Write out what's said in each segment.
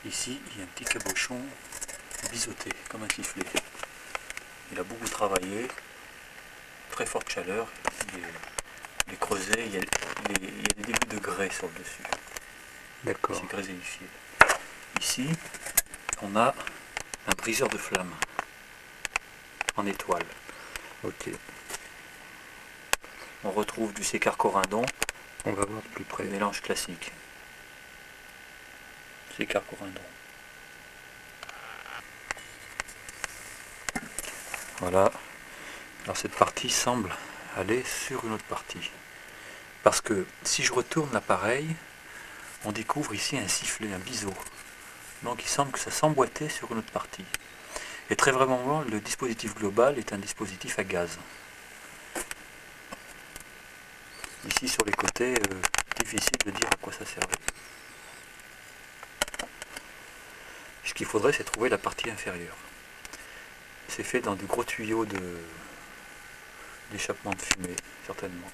Ici, il y a un petit cabochon biseauté, comme un sifflet. Il a beaucoup travaillé, très forte chaleur, il est creusé, il y a des débuts de grès sur le dessus. D'accord. C'est gréséifié. Ici, on a un briseur de flamme en étoile. Ok. On retrouve du sécar-corindon, On va voir de plus près. mélange classique. Sécar-corindon. Voilà. Alors cette partie semble aller sur une autre partie. Parce que si je retourne l'appareil, on découvre ici un sifflet, un biseau. Donc il semble que ça s'emboîtait sur une autre partie. Et très vraiment, le dispositif global est un dispositif à gaz. Ici sur les côtés, difficile de dire à quoi ça servait. Ce qu'il faudrait, c'est trouver la partie inférieure. C'est fait dans du gros tuyau d'échappement de fumée, certainement.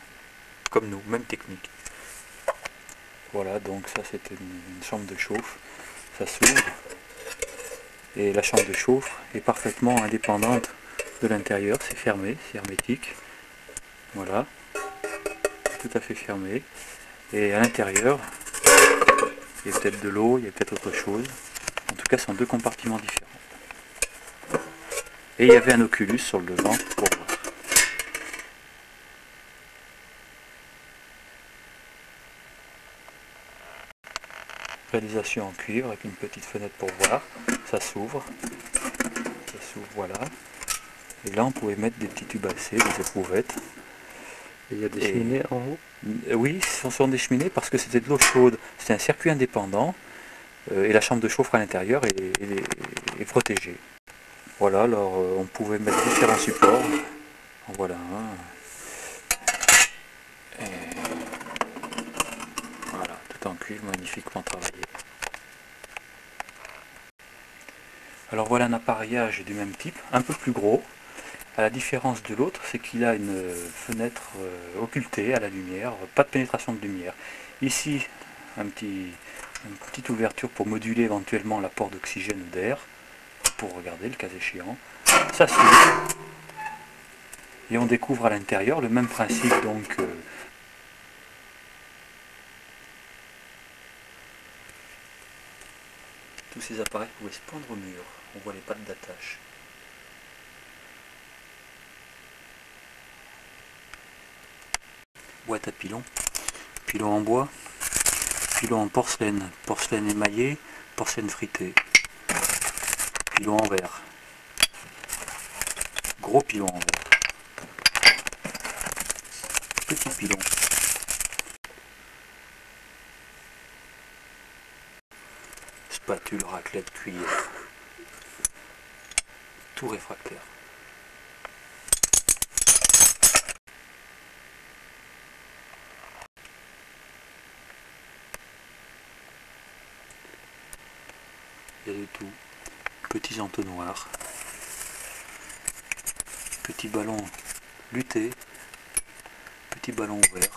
Comme nous, même technique. Voilà, donc ça c'était une chambre de chauffe. Ça s'ouvre. Et la chambre de chauffe est parfaitement indépendante de l'intérieur. C'est fermé, c'est hermétique. Voilà. Tout à fait fermé. Et à l'intérieur, il y a peut-être de l'eau, il y a peut-être autre chose. En tout cas, ce sont deux compartiments différents. Et il y avait un oculus sur le devant pour voir. Réalisation en cuivre avec une petite fenêtre pour voir. Ça s'ouvre. Ça s'ouvre, voilà. Et là, on pouvait mettre des petits tubes AC, des éprouvettes. Et il y a des cheminées en haut? Oui, ce sont des cheminées parce que c'était de l'eau chaude. C'est un circuit indépendant. Et la chambre de chauffe à l'intérieur est protégée. Voilà, alors on pouvait mettre différents supports. En voilà un. Et voilà, tout en cuivre, magnifiquement travaillé. Alors voilà un appareillage du même type, un peu plus gros. À la différence de l'autre, c'est qu'il a une fenêtre occultée à la lumière, pas de pénétration de lumière. Ici, une petite ouverture pour moduler éventuellement l'apport d'oxygène ou d'air, pour regarder le cas échéant. Ça s'ouvre. Et on découvre à l'intérieur le même principe donc tous ces appareils pouvaient se pendre au mur, on voit les pattes d'attache. Boîte à pilon, pilon en bois, pilon en porcelaine, porcelaine émaillée, porcelaine fritée, pilon en verre, gros pilon en verre, petit pilon, spatule, raclette, cuillère, tout réfractaire. Il y a de tout, petits entonnoirs, petits ballons lutés, petits ballons ouverts,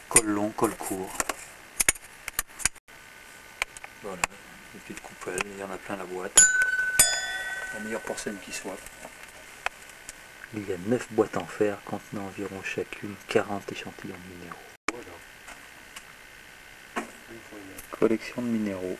col long, col court. Voilà, une petite coupelle, il y en a plein la boîte. La meilleure porcelaine qui soit. Il y a 9 boîtes en fer contenant environ chacune 40 échantillons de minéraux. Voilà. Collection de minéraux.